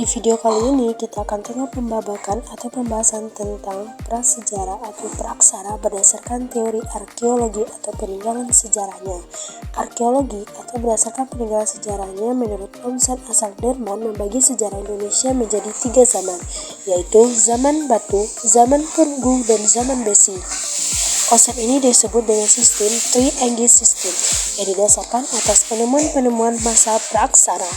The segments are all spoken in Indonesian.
video kali ini kita akan tengok pembabakan atau pembahasan tentang prasejarah atau praksara berdasarkan teori arkeologi atau peninggalan sejarahnya. Arkeologi atau berdasarkan peninggalan sejarahnya menurut Omset asal Denmark membagi sejarah Indonesia menjadi 3 zaman, yaitu zaman batu, zaman perunggu, dan zaman besi. Konsep ini disebut dengan sistem Triangle System yang didasarkan atas penemuan-penemuan masa praksara.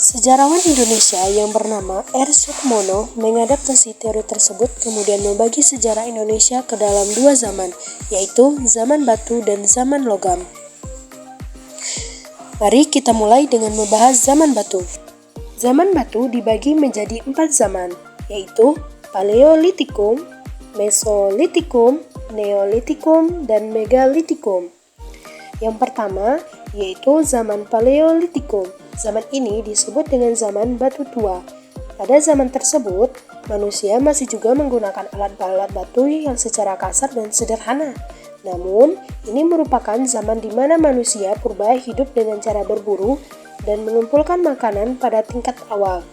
Sejarawan Indonesia yang bernama R. Sukmono mengadaptasi teori tersebut kemudian membagi sejarah Indonesia ke dalam 2 zaman, yaitu zaman batu dan zaman logam. Mari kita mulai dengan membahas zaman batu. Zaman batu dibagi menjadi 4 zaman, yaitu Paleolitikum, Mesolitikum, Neolitikum, dan Megalitikum. Yang pertama yaitu zaman Paleolitikum. Zaman ini disebut dengan zaman batu tua. Pada zaman tersebut, manusia masih juga menggunakan alat-alat batu yang secara kasar dan sederhana. Namun, ini merupakan zaman di mana manusia purba hidup dengan cara berburu dan mengumpulkan makanan pada tingkat awal.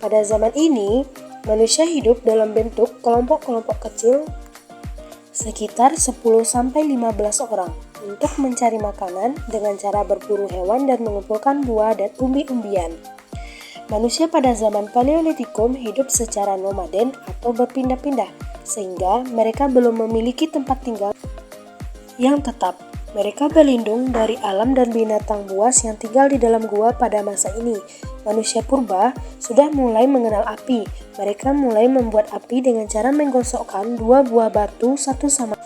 Pada zaman ini, manusia hidup dalam bentuk kelompok-kelompok kecil sekitar 10-15 orang untuk mencari makanan dengan cara berburu hewan dan mengumpulkan buah dan umbi-umbian. Manusia pada zaman Paleolitikum hidup secara nomaden atau berpindah-pindah, sehingga mereka belum memiliki tempat tinggal yang tetap. Mereka berlindung dari alam dan binatang buas yang tinggal di dalam gua pada masa ini. Manusia purba sudah mulai mengenal api. Mereka mulai membuat api dengan cara menggosokkan 2 buah batu satu sama lain.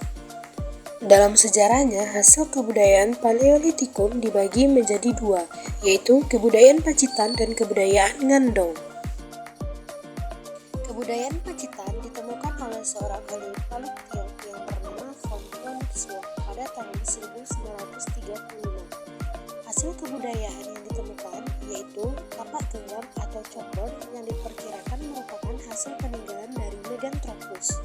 Dalam sejarahnya, hasil kebudayaan Paleolitikum dibagi menjadi 2, yaitu kebudayaan Pacitan dan kebudayaan Ngandong. Kebudayaan Pacitan ditemukan oleh seorang ahli paleontolog yang bernama von Koenigsweg pada tahun 1935. Hasil kebudayaan yang ditemukan yaitu kapak genggam atau cokor yang diperkirakan merupakan hasil peninggalan dari Meganthropus.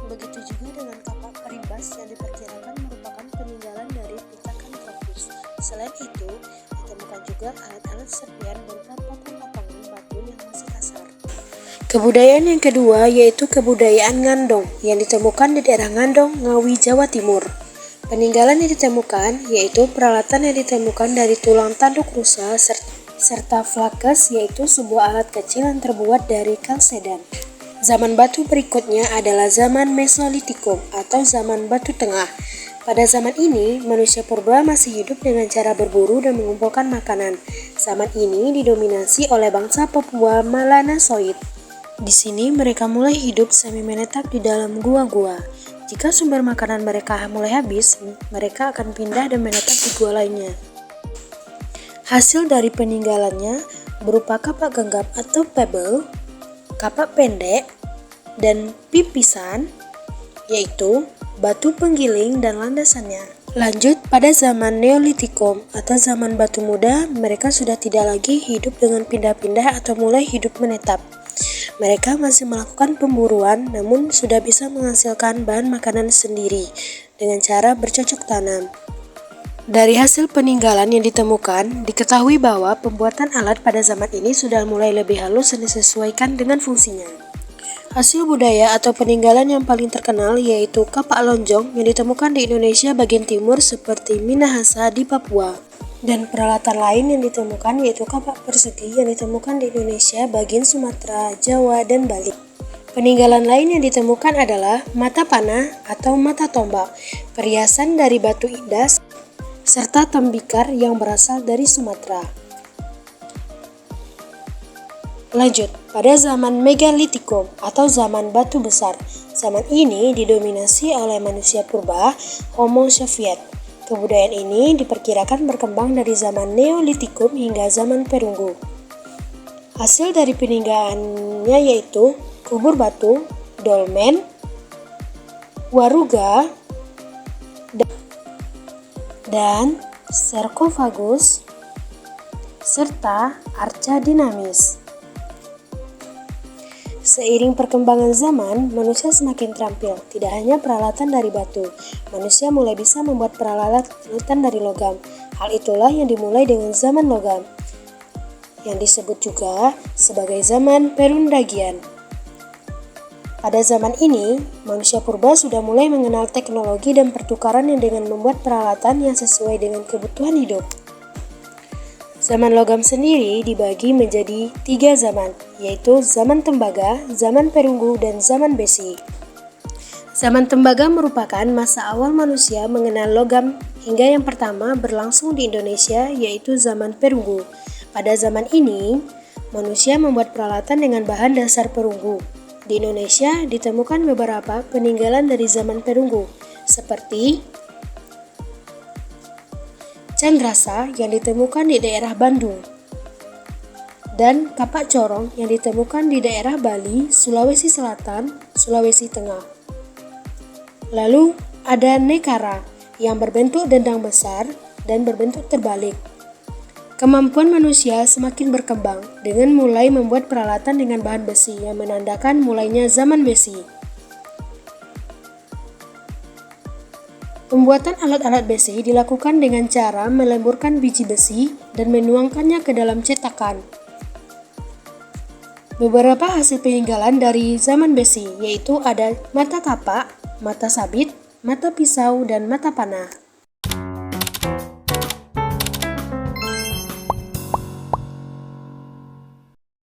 Begitu juga dengan kapak perimbas yang diperkirakan merupakan peninggalan dari Pithecanthropus. Selain itu, ditemukan juga alat-alat serpian berupa potong-potongan batu yang masih kasar. Kebudayaan yang kedua yaitu kebudayaan Ngandong yang ditemukan di daerah Ngandong, Ngawi, Jawa Timur. Peninggalan yang ditemukan yaitu peralatan yang ditemukan dari tulang tanduk rusa serta flakes, yaitu sebuah alat kecil yang terbuat dari kalsedan. Zaman batu berikutnya adalah zaman Mesolitikum atau zaman batu tengah. Pada zaman ini, manusia purba masih hidup dengan cara berburu dan mengumpulkan makanan. Zaman ini didominasi oleh bangsa Papua Malanasoid. Di sini mereka mulai hidup semi menetap di dalam gua-gua. Jika sumber makanan mereka mulai habis, mereka akan pindah dan menetap di gua lainnya. Hasil dari peninggalannya berupa kapak genggam atau pebble, kapak pendek, dan pipisan, yaitu batu penggiling dan landasannya. Lanjut, pada zaman Neolitikum atau zaman batu muda, mereka sudah tidak lagi hidup dengan pindah-pindah atau mulai hidup menetap. Mereka masih melakukan pemburuan, namun sudah bisa menghasilkan bahan makanan sendiri dengan cara bercocok tanam. Dari hasil peninggalan yang ditemukan, diketahui bahwa pembuatan alat pada zaman ini sudah mulai lebih halus dan disesuaikan dengan fungsinya. Hasil budaya atau peninggalan yang paling terkenal yaitu kapak lonjong yang ditemukan di Indonesia bagian timur seperti Minahasa di Papua. Dan peralatan lain yang ditemukan yaitu kapak persegi yang ditemukan di Indonesia bagian Sumatera, Jawa, dan Bali. Peninggalan lain yang ditemukan adalah mata panah atau mata tombak, perhiasan dari batu indah, serta tembikar yang berasal dari Sumatera. Lanjut, pada zaman Megalitikum atau zaman batu besar. Zaman ini didominasi oleh manusia purba, Homo sapiens. Kebudayaan ini diperkirakan berkembang dari zaman Neolitikum hingga zaman perunggu. Hasil dari peninggalannya yaitu kubur batu, dolmen, waruga, dan sarkofagus, serta arca dinamis. Seiring perkembangan zaman, manusia semakin terampil. Tidak hanya peralatan dari batu, manusia mulai bisa membuat peralatan dari logam. Hal itulah yang dimulai dengan zaman logam. yang disebut juga sebagai zaman Perundagian. Pada zaman ini, manusia purba sudah mulai mengenal teknologi dan pertukaran yang dengan membuat peralatan yang sesuai dengan kebutuhan hidup. Zaman logam sendiri dibagi menjadi 3 zaman, yaitu zaman tembaga, zaman perunggu, dan zaman besi. Zaman tembaga merupakan masa awal manusia mengenal logam hingga yang pertama berlangsung di Indonesia, yaitu zaman perunggu. Pada zaman ini, manusia membuat peralatan dengan bahan dasar perunggu. Di Indonesia ditemukan beberapa peninggalan dari zaman perunggu, seperti candrasa yang ditemukan di daerah Bandung, dan kapak corong yang ditemukan di daerah Bali, Sulawesi Selatan, Sulawesi Tengah. Lalu ada nekara yang berbentuk dendang besar dan berbentuk terbalik. Kemampuan manusia semakin berkembang dengan mulai membuat peralatan dengan bahan besi yang menandakan mulainya zaman besi. Pembuatan alat-alat besi dilakukan dengan cara melemburkan biji besi dan menuangkannya ke dalam cetakan. Beberapa hasil peninggalan dari zaman besi yaitu ada mata kapak, mata sabit, mata pisau, dan mata panah.